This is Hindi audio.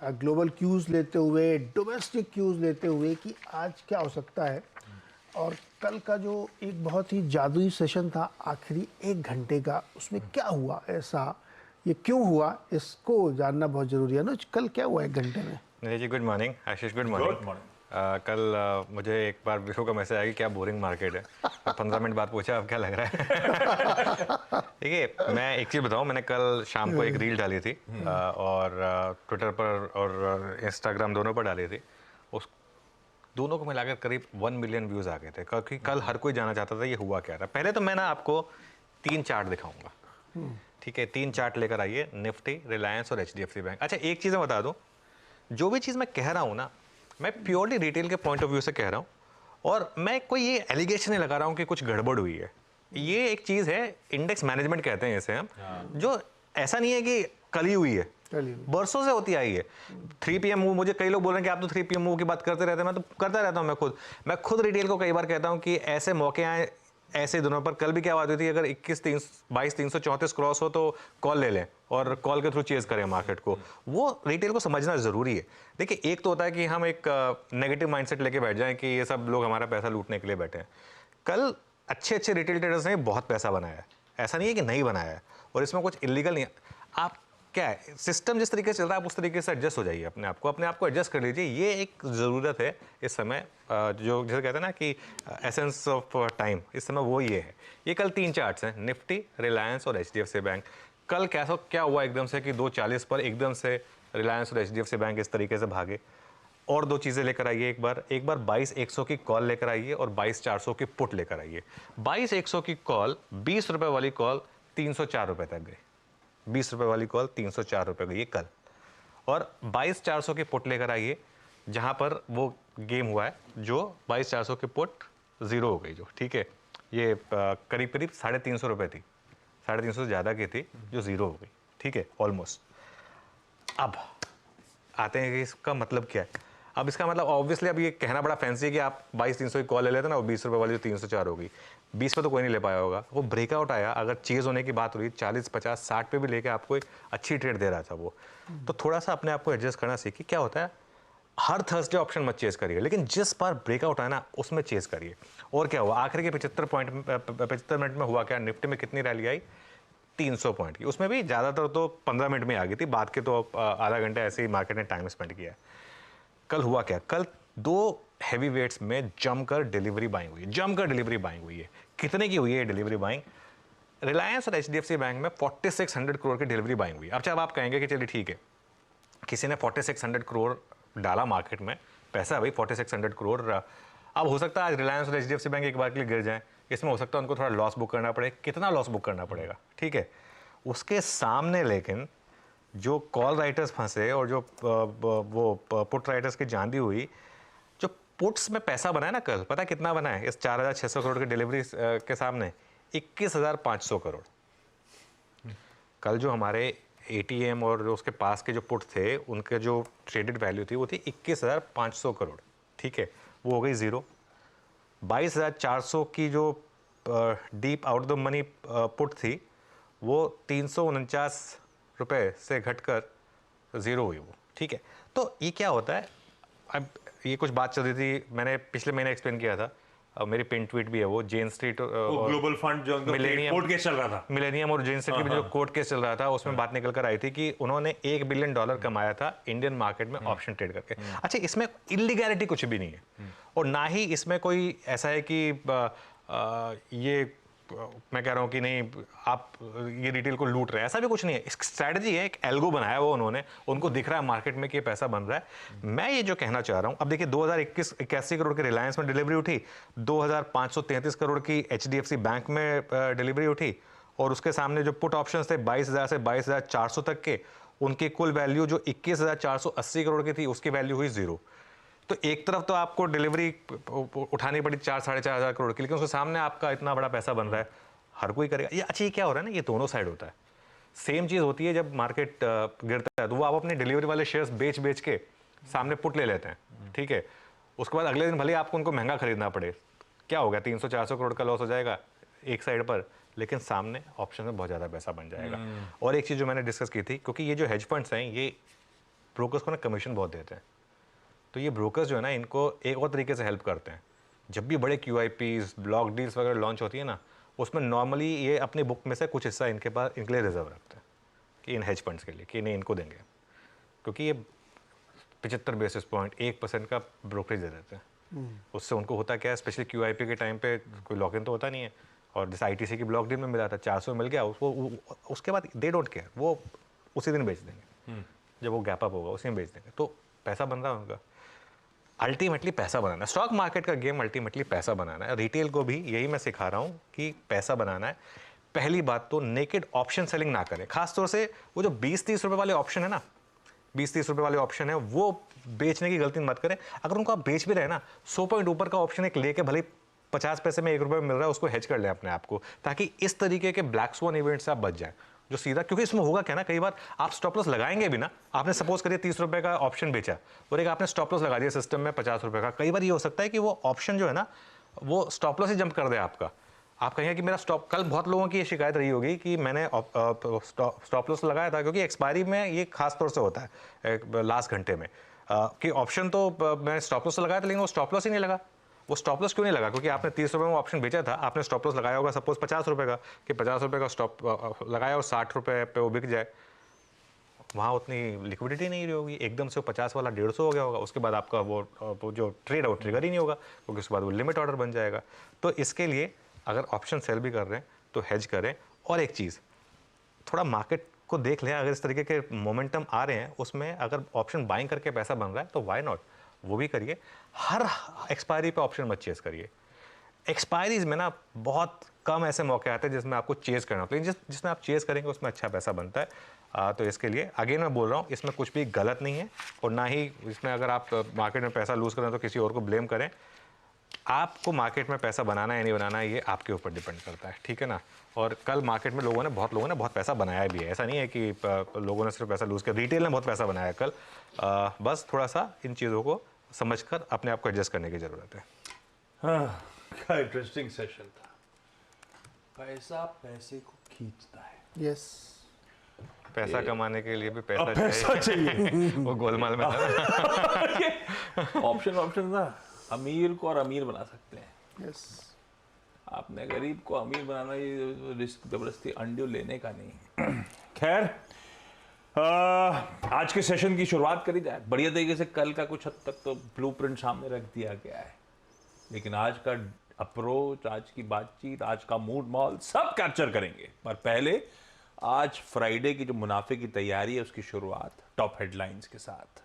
ग्लोबल क्यूज लेते हुए, डोमेस्टिक क्यूज लेते हुए कि आज क्या हो सकता है। और कल का जो एक बहुत ही जादुई सेशन था आखिरी 1 घंटे का, उसमें क्या हुआ ऐसा, ये क्यों हुआ, इसको जानना बहुत जरूरी है ना। कल क्या हुआ 1 घंटे में? Neeraj ji good morning. आशीष गुड मॉर्निंग। कल मुझे एक बार विशु का मैसेज आया कि क्या बोरिंग मार्केट है। 15 मिनट बाद पूछा अब क्या लग रहा है। देखिए मैं एक चीज़ बताऊं, मैंने कल शाम को एक रील डाली थी और ट्विटर पर और इंस्टाग्राम दोनों पर डाली थी। उस दोनों को मिलाकर करीब 1 मिलियन व्यूज़ आ गए थे, क्योंकि कल हर कोई जानना चाहता था ये हुआ क्या था। पहले तो मैं ना आपको 3 चार्ट दिखाऊंगा, ठीक है। 3 चार्ट लेकर आइए, निफ्टी, रिलायंस और HDFC बैंक। अच्छा एक चीज़ मैं बता दूँ, जो भी चीज़ मैं कह रहा हूँ ना, मैं प्योरली रिटेल के पॉइंट ऑफ व्यू से कह रहा हूँ और मैं कोई ये एलिगेशन नहीं लगा रहा हूँ कि कुछ गड़बड़ हुई है। ये एक चीज़ है, इंडेक्स मैनेजमेंट कहते हैं इसे हम, जो ऐसा नहीं है कि कल ही हुई है, बरसों से होती आई है। 3 PM मूव, मुझे कई लोग बोल रहे हैं कि आप तो 3 PM मूव की बात करते रहते हैं। मैं तो करता रहता हूँ। मैं खुद रिटेल को कई बार कहता हूँ कि ऐसे मौके आए ऐसे दिनों पर। कल भी क्या बात हुई थी, अगर 22,334 क्रॉस हो तो कॉल ले लें और कॉल के थ्रू चेज करें मार्केट को। वो रिटेल को समझना जरूरी है। देखिए एक तो होता है कि हम एक नेगेटिव माइंडसेट लेके बैठ जाएं कि ये सब लोग हमारा पैसा लूटने के लिए बैठे हैं। कल अच्छे अच्छे रिटेल ट्रेडर्स ने बहुत पैसा बनाया है, ऐसा नहीं है कि नहीं बनाया है, और इसमें कुछ इलीगल नहीं है। आप क्या है, सिस्टम जिस तरीके से चल रहा है आप उस तरीके से एडजस्ट हो जाइए, अपने आप को एडजस्ट कर लीजिए। ये एक ज़रूरत है इस समय, जो जैसे कहते हैं ना कि एसेंस ऑफ टाइम, इस समय वो ये है। ये कल 3 चार्ट्स हैं, निफ्टी, रिलायंस और HDFC बैंक। कल क्या हुआ एकदम से कि 240 पर एकदम से रिलायंस और HDFC बैंक इस तरीके से भागे। और 2 चीज़ें लेकर आइए, एक बार 22,100 की कॉल लेकर आइए और 22,400 की पुट लेकर आइए। 22,100 की कॉल, 20 रुपये वाली कॉल 304 रुपये तक गई। 20 रुपये वाली कॉल 304 रुपये गई कल। और 22,400 की पुट लेकर आइए, जहां पर वो गेम हुआ है, जो 22,400 की पुट जीरो हो गई, जो ठीक है, ये करीब करीब 350 रुपये थी, 350 से ज़्यादा की थी, जो जीरो हो गई, ठीक है, ऑलमोस्ट। अब आते हैं कि इसका मतलब क्या है। अब इसका मतलब ऑब्वियसली अब ये कहना बड़ा फैंसी है कि आप 22,300 की कॉल ले लेते ना, वो 20 रुपये वाली जो 304 होगी, 20 पे तो कोई नहीं ले पाया होगा। वो ब्रेकआउट आया, अगर चेज होने की बात हो रही, 40, 50, 60 पे भी लेके आपको एक अच्छी ट्रेड दे रहा था वो। तो थोड़ा सा अपने आप को एडजस्ट करना सीखिए। क्या होता है, हर थर्सडे ऑप्शन मत चेज करिए, लेकिन जिस बार ब्रेकआउट आया ना उसमें चेज करिए। और क्या हुआ आखिर के 75 मिनट में हुआ क्या, निफ्टी में कितनी रैली आई, 300 पॉइंट की। उसमें भी ज़्यादातर तो 15 मिनट में आ गई थी, बाद के तो आधा घंटा ऐसे ही मार्केट ने टाइम स्पेंड किया। कल हुआ क्या, कल 2 हैवी वेट्स में जमकर डिलीवरी बाइंग हुई है। कितने की हुई है डिलीवरी बाइंग? रिलायंस और HDFC बैंक में 4600 करोड़ की डिलीवरी बाइंग हुई। अब जब आप कहेंगे कि चलिए ठीक है, किसी ने 4600 करोड़ डाला मार्केट में, पैसा है भाई 4600 करोड़। अब हो सकता है आज रिलायंस और HDFC बैंक एक बार के लिए गिर जाएं, इसमें हो सकता है उनको थोड़ा लॉस बुक करना पड़े। कितना लॉस बुक करना पड़ेगा, ठीक है, उसके सामने लेकिन जो कॉल राइटर्स फंसे और जो वो पुट राइटर्स की जांदी हुई, जो पुट्स में पैसा बना है ना कल, पता है कितना बना है इस 4600 करोड़ की डिलीवरी के सामने? 21,500 करोड़। कल जो हमारे ATM और जो उसके पास के जो पुट थे, उनके जो ट्रेडेड वैल्यू थी वो थी 21,500 करोड़, ठीक है, वो हो गई जीरो। 22,400 की जो deep out the money put थी, वो 349 रुपये से घटकर ज़ीरो हुई वो, ठीक है। तो ये क्या होता है, अब ये कुछ बात चल रही थी, मैंने पिछले महीने एक्सप्लेन किया था, मेरी पिन ट्वीट भी है वो, जेन स्ट्रीट और ग्लोबल फंड जो कोर्ट केस चल रहा था, मिलेनियम और जेन स्ट्रीट में जो कोर्ट केस चल रहा था, उसमें बात निकल कर आई थी कि उन्होंने $1 बिलियन कमाया था इंडियन मार्केट में ऑप्शन ट्रेड करके। अच्छा, इसमें इलीगैलिटी कुछ भी नहीं है और ना ही इसमें कोई ऐसा है कि ये मैं कह रहा हूँ कि नहीं आप ये रिटेल को लूट रहे हैं, ऐसा भी कुछ नहीं है। स्ट्रैटेजी है, एक एल्गो बनाया वो उन्होंने, उनको दिख रहा है मार्केट में कि पैसा बन रहा है। मैं ये जो कहना चाह रहा हूँ, अब देखिए 2081 करोड़ की रिलायंस में डिलीवरी उठी, 2533 करोड़ की HDFC बैंक में डिलीवरी उठी, और उसके सामने जो पुट ऑप्शंस थे 22,000 से 22,400 तक के, उनकी कुल वैल्यू जो 21,480 करोड़ की थी, उसकी वैल्यू हुई जीरो। तो एक तरफ तो आपको डिलीवरी उठानी पड़ी 4-4.5 करोड़ की, लेकिन उसके सामने आपका इतना बड़ा पैसा बन रहा है, हर कोई करेगा ये। अच्छा, ये क्या हो रहा है ना, ये दोनों साइड होता है। सेम चीज़ होती है जब मार्केट गिरता है, तो वो आप अपने डिलीवरी वाले शेयर्स बेच के सामने पुट ले लेते हैं, ठीक है। उसके बाद अगले दिन भले आपको उनको महंगा खरीदना पड़े, क्या हो गया, 300-400 करोड़ का लॉस हो जाएगा एक साइड पर, लेकिन सामने ऑप्शन में बहुत ज़्यादा पैसा बन जाएगा। और एक चीज़ जो मैंने डिस्कस की थी, क्योंकि ये जो हेज फंड्स हैं, ये ब्रोकर्स को ना कमीशन बहुत देते हैं। तो ये ब्रोकर्स जो है ना, इनको एक और तरीके से हेल्प करते हैं। जब भी बड़े QIPs, ब्लॉक डील्स वगैरह लॉन्च होती है ना, उसमें नॉर्मली ये अपनी बुक में से कुछ हिस्सा इनके पास इनके लिए रिजर्व रखते हैं कि इन हेज फंड्स के लिए, कि नहीं इनको देंगे, क्योंकि ये 75 बेसिस पॉइंट 1% का ब्रोकरेज दे देते हैं। उससे उनको होता क्या है, स्पेशली QIP के टाइम पे कोई लॉक इन तो होता नहीं है, और जैसे ITC की ब्लॉक डील में मिला था 400 मिल गया उसको, उसके बाद दे डोंट केयर, वो उसी दिन बेच देंगे। जब वो गैप अप होगा उसी में बेच देंगे, तो पैसा बन रहा है उनका। अल्टीमेटली पैसा बनाना है, स्टॉक मार्केट का गेम अल्टीमेटली पैसा बनाना है। रिटेल को भी यही मैं सिखा रहा हूँ कि पैसा बनाना है। पहली बात तो नेकेड ऑप्शन सेलिंग ना करें, खासतौर से वो जो 20-30 रुपए वाले ऑप्शन है ना, 20-30 रुपए वाले ऑप्शन है, वो बेचने की गलती मत करें। अगर उनको आप बेच भी रहे हैं ना, 100 पॉइंट ऊपर का ऑप्शन एक लेके भले 50 पैसे में 1 रुपये मिल रहा है, उसको हेज कर लें अपने आप को, ताकि इस तरीके के ब्लैक स्वॉन इवेंट से आप बच जाएं। जो सीधा, क्योंकि इसमें होगा क्या ना, कई बार आप स्टॉप लॉस लगाएंगे भी ना, आपने सपोज करिए 30 रुपए का ऑप्शन बेचा और एक आपने स्टॉप लॉस लगा दिया सिस्टम में 50 रुपए का, कई बार ये हो सकता है कि वो ऑप्शन जो है ना, वो स्टॉप लॉस ही जंप कर दे आपका। आप कहेंगे कि मेरा स्टॉप, कल बहुत लोगों की ये शिकायत रही होगी कि मैंने स्टॉप लॉस लगाया था, क्योंकि एक्सपायरी में ये खास तौर से होता है लास्ट घंटे में, कि ऑप्शन तो मैंने स्टॉप लॉस लगाया था लेकिन वो स्टॉप लॉस ही नहीं लगा। वो स्टॉप लॉस क्यों नहीं लगा? क्योंकि आपने 30 रुपये में ऑप्शन बेचा था, आपने स्टॉप लॉस लगाया होगा सपोज 50 रुपये का, कि 50 रुपये का स्टॉप लगाया और 60 रुपये पे वो बिक जाए। वहाँ उतनी लिक्विडिटी नहीं रही होगी, एकदम से वो 50 वाला 150 हो गया होगा, उसके बाद आपका वो जो ट्रेड है वो ट्रिगर ही नहीं होगा, क्योंकि उसके बाद वो लिमिट ऑर्डर बन जाएगा। तो इसके लिए अगर ऑप्शन सेल भी कर रहे हैं तो हेज करें। और एक चीज़, थोड़ा मार्केट को देख लें, अगर इस तरीके के मोमेंटम आ रहे हैं उसमें अगर ऑप्शन बाइंग करके पैसा बन रहा है तो वाई नॉट, वो भी करिए। हर एक्सपायरी पे ऑप्शन मत चेस करिए। एक्सपायरीज में ना बहुत कम ऐसे मौके आते हैं जिसमें आपको चेस करना होता है, लेकिन जिसमें आप चेस करेंगे उसमें अच्छा पैसा बनता है। तो इसके लिए अगेन मैं बोल रहा हूँ, इसमें कुछ भी गलत नहीं है, और ना ही इसमें अगर आप मार्केट में पैसा लूज़ करें तो किसी और को ब्लेम करें। आपको मार्केट में पैसा बनाना है या नहीं बनाना है, ये आपके ऊपर डिपेंड करता है, ठीक है ना। और कल मार्केट में बहुत लोगों ने बहुत पैसा बनाया भी है, ऐसा नहीं है कि लोगों ने सिर्फ पैसा लूज़ किया, रिटेल ने बहुत पैसा बनाया कल। बस थोड़ा सा इन चीज़ों को समझकर अपने आप को एडजस्ट करने की ज़रूरत है। हाँ, क्या इंटरेस्टिंग सेशन था। पैसा पैसे को खींचता है। यस, पैसा कमाने के लिए भी पैसा चाहिए। वो गोलमाल में था। ऑप्शन ना अमीर को और अमीर बना सकते हैं। यस, आपने गरीब को अमीर बनाना, ये रिस्क जबरदस्ती अंडू लेने का नहीं। खैर, आज के सेशन की शुरुआत करी जाए बढ़िया तरीके से। कल का कुछ हद तक तो ब्लूप्रिंट सामने रख दिया गया है, लेकिन आज का अप्रोच, आज की बातचीत, आज का मूड माहौल सब कैप्चर करेंगे। पर पहले आज फ्राइडे की जो मुनाफे की तैयारी है उसकी शुरुआत टॉप हेडलाइंस के साथ।